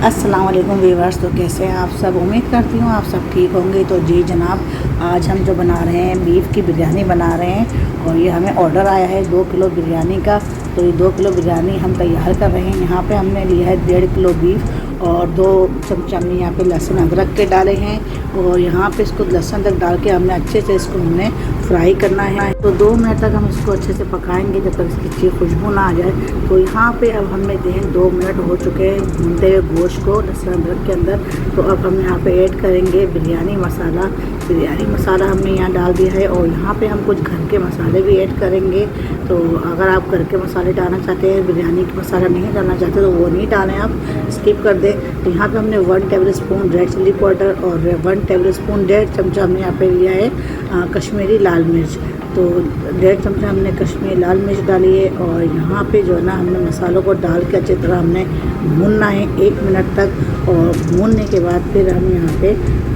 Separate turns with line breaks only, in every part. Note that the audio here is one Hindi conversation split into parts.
अस्सलाम वालेकुम व्यूअर्स। तो कैसे हैं आप सब? उम्मीद करती हूँ आप सब ठीक होंगे। तो जी जनाब, आज हम जो बना रहे हैं बीफ की बिरयानी बना रहे हैं और ये हमें ऑर्डर आया है 2 किलो बिरयानी का। तो ये 2 किलो बिरयानी हम तैयार कर रहे हैं। यहाँ पे हमने लिया है 1.5 किलो बीफ और 2 चमचा हमने यहाँ पे लहसुन अदरक के डाले हैं और यहाँ पे इसको लहसुन अदरक डाल के हमने अच्छे से इसको हमने फ्राई करना है। तो 2 मिनट तक हम इसको अच्छे से पकाएंगे जब तक इसकी अच्छी खुशबू ना आ जाए। तो यहाँ पे अब हमने देखें 2 मिनट हो चुके हैं भूनते हुए गोश्त को लहसुन अदरक के अंदर। तो अब हम यहाँ पे ऐड करेंगे बिरयानी मसाला। बिरयानी मसाला हमने यहाँ डाल दिया है और यहाँ पे हम कुछ घर के मसाले भी ऐड करेंगे। तो अगर आप घर के मसाले डालना चाहते हैं, बिरयानी का मसाला नहीं डालना चाहते तो वो नहीं डालें, आप स्किप कर दें। तो यहाँ पे हमने 1 table spoon red chilli powder और 1 टेबल स्पून 1.5 चमचा हमने यहाँ पे लिया है कश्मीरी लाल मिर्च। तो 1.5 चमचा हमने कश्मीरी लाल मिर्च डाली है और यहाँ पे जो है ना हमने मसालों को डाल के अच्छी तरह हमने भूनना है 1 मिनट तक। और भूनने के बाद फिर हम यहाँ पे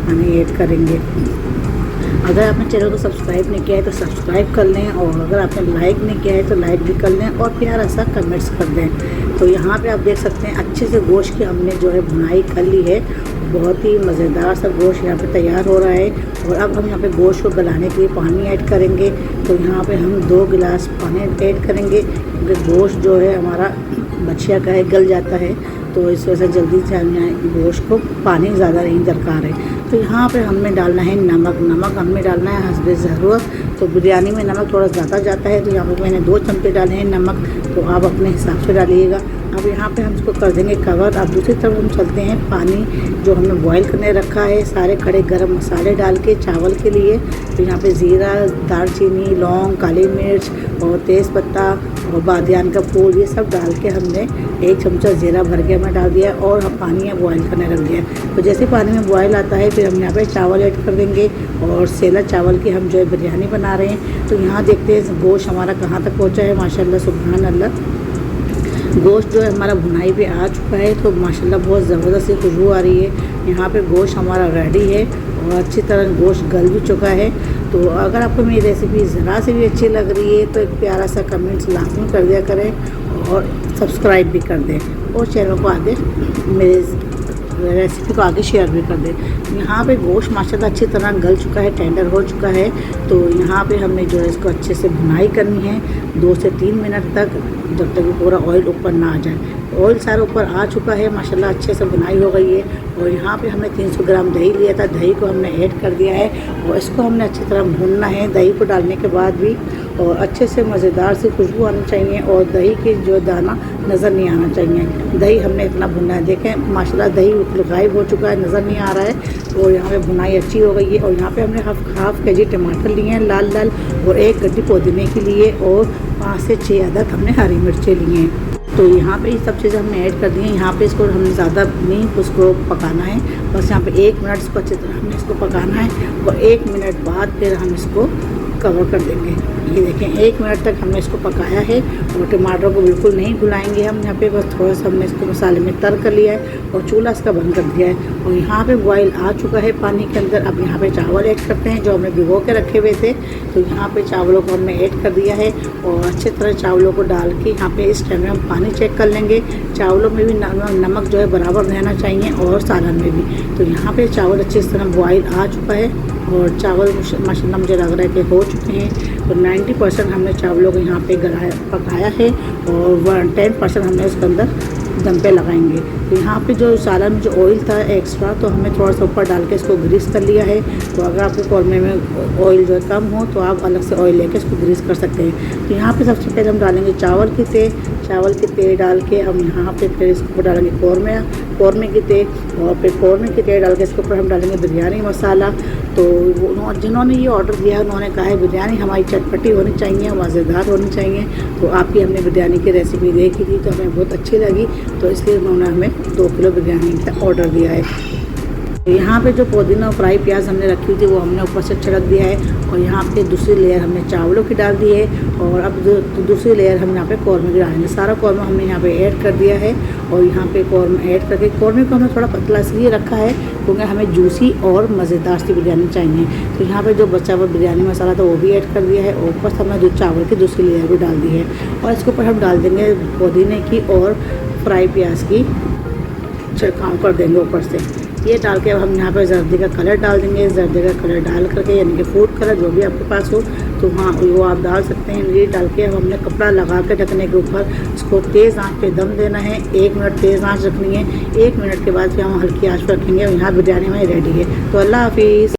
पानी ऐड करेंगे। अगर आपने चैनल को सब्सक्राइब नहीं किया है तो सब्सक्राइब कर लें और अगर आपने लाइक नहीं किया है तो लाइक भी कर लें और प्यारा सा कमेंट्स कर दें। तो यहाँ पे आप देख सकते हैं अच्छे से गोश्त की हमने जो है भुनाई कर ली है। बहुत ही मज़ेदार सा गोश्त यहाँ पे तैयार हो रहा है। और अब हम यहाँ पे गोश्त को गलाने के लिए पानी ऐड करेंगे। तो यहाँ पे हम 2 गिलास पानी ऐड करेंगे क्योंकि गोश्त जो है हमारा बछिया का है, गल जाता है। तो इस वजह से जल्दी से गोश्त को पानी ज़्यादा नहीं दरकार है। तो यहाँ पे हमने डालना है नमक हमने डालना है हस्बे ज़रूरत। तो बिरयानी में नमक थोड़ा ज़्यादा जाता है तो यहाँ पे मैंने 2 चमचे डाले हैं नमक। तो आप अपने हिसाब से डालिएगा। अब यहाँ पे हम इसको कर देंगे कवर। अब दूसरी तरफ हम चलते हैं पानी जो हमने बॉईल करने रखा है सारे खड़े गरम मसाले डाल के चावल के लिए। तो यहाँ पे ज़ीरा, दालचीनी, लौंग, काली मिर्च और तेज़पत्ता और बादियान का फूल ये सब डाल के हमने 1 चमचा ज़ीरा भर के हमें डाल दिया और हम पानी में बॉईल करने रख दिया। तो जैसे पानी में बॉईल आता है फिर हम यहाँ पे चावल ऐड कर देंगे और सेला चावल की हम जो है बिरयानी बना रहे हैं। तो यहाँ देखते हैं गोश्त हमारा कहाँ तक पहुँचा है। माशाल्लाह सुभान अल्लाह, गोश्त जो है हमारा भुनाई पे आ चुका है। तो माशाल्लाह बहुत ज़बरदस्त खुशबू आ रही है। यहाँ पे गोश्त हमारा रेडी है और अच्छी तरह गोश्त गल भी चुका है। तो अगर आपको मेरी रेसिपी ज़रा से भी अच्छी लग रही है तो एक प्यारा सा कमेंट्स लाजमी कर दिया करें और सब्सक्राइब भी कर दें और चैनल को आगे मेरे रेसिपी को आगे शेयर भी कर दें। यहाँ पे गोश्त माशाल्लाह अच्छी तरह गल चुका है, टेंडर हो चुका है। तो यहाँ पे हमने जो है इसको अच्छे से भुनाई करनी है 2 से 3 मिनट तक, जब तक पूरा ऑयल ऊपर ना आ जाए। ऑयल सारा ऊपर आ चुका है माशाल्लाह, अच्छे से बुनाई हो गई है। और यहाँ पे हमने 300 ग्राम दही लिया था, दही को हमने ऐड कर दिया है और इसको हमने अच्छी तरह भूनना है दही को डालने के बाद भी। और अच्छे से मज़ेदार सी खुशबू आनी चाहिए और दही की जो दाना नज़र नहीं आना चाहिए। दही हमने इतना भुना है, देखें माशाल्लाह दही गायब हो चुका है, नज़र नहीं आ रहा है। और यहाँ पे भुनाई अच्छी हो गई है। और यहाँ पे हमने हाफ केजी टमाटर लिए हैं लाल लाल और 1 गड्डी पुदीने के लिए और 5 से 6 अदद हमने हरी मिर्चें लिए हैं। तो यहाँ पे ये सब चीज़ें हमने ऐड कर दी हैं। यहाँ पे इसको हमने ज़्यादा नहीं उसको पकाना है, बस यहाँ पे 1 मिनट इसको अच्छी तरह हमने इसको पकाना है और 1 मिनट बाद फिर हम इसको कवर कर देंगे। ये देखें 1 मिनट तक हमने इसको पकाया है और टमाटर को बिल्कुल नहीं भुलाएंगे हम। यहाँ पे बस थोड़ा सा हमने इसको मसाले में तर कर लिया है और चूल्हा इसका बंद कर दिया है। और यहाँ पे बॉयल आ चुका है पानी के अंदर। अब यहाँ पे चावल ऐड करते हैं जो हमने भिगो के रखे हुए थे। तो यहाँ पे चावलों को हमने ऐड कर दिया है और अच्छी तरह चावलों को डाल के यहाँ पे इस टाइम में हम पानी चेक कर लेंगे। चावलों में भी नमक जो है बराबर रहना चाहिए और सालन में भी। तो यहाँ पे चावल अच्छी तरह बॉयल आ चुका है और चावल माशाल्लाह मुझे लग रहा है कि हो चुके हैं। तो 90% हमने चावलों को यहाँ पे पकाया है और 10% हमने उसके अंदर दम पे लगाएंगे। तो यहाँ पे जो सालन में जो ऑयल था एक्स्ट्रा तो हमने थोड़ा सा ऊपर डाल के इसको ग्रीस कर लिया है। तो अगर आपके कौरमे में ऑयल जो है कम हो तो आप अलग से ऑयल लेके इसको ग्रीस कर सकते हैं। तो यहाँ पे सबसे पहले हम डालेंगे चावल के तेल डाल के हम यहाँ पे फिर इसके ऊपर डालेंगे कौरमे की तेल और फिर कौरमे की तेल डाल के इसके ऊपर हम डालेंगे बिरयानी मसाला। तो जिन्होंने ये ऑर्डर दिया है उन्होंने कहा है बिरयानी हमारी चटपटी होनी चाहिए, मज़ेदार होनी चाहिए। तो आपकी हमने बिरयानी की रेसिपी देखी थी तो हमें बहुत अच्छी लगी, तो इसलिए उन्होंने हमें 2 किलो बिरयानी का ऑर्डर दिया है। यहाँ पे जो पुदीना और फ्राई प्याज हमने रखी हुई थी वो हमने ऊपर से छिड़क दिया है और यहाँ पे दूसरी लेयर हमने चावलों की डाल दी है और अब दूसरी लेयर हम यहाँ पे कौरमे की डालेंगे। सारा कौरमा हमने यहाँ पे ऐड कर दिया है और यहाँ पे कौरमा ऐड करके कौरमे को हमने थोड़ा पतला इसलिए रखा है क्योंकि हमें जूसी और मज़ेदार सी बिरयानी चाहिए। तो यहाँ पे जो बचा हुआ बिरयानी मसाला था वो भी ऐड कर दिया है और ऊपर से हमने चावल की दूसरी लेयर भी डाल दी है और इसके ऊपर हम डाल देंगे पुदीने की और फ्राई प्याज की छिड़काव कर देंगे ऊपर से। ये डाल के अब हम यहाँ पर जर्दी का कलर डाल देंगे। जर्दी का कलर डाल करके यानी कि फूड कलर जो भी आपके पास हो तो हाँ वो आप डाल सकते हैं। ये डाल के अब हमने कपड़ा लगा के ढकने के ऊपर इसको तेज़ आंच पे दम देना है। 1 मिनट तेज़ आंच रखनी है। 1 मिनट के बाद फिर हम हल्की आंच पर रखेंगे और यहाँ बिरयानी हमारी रेडी है। तो अल्लाह हाफिज़।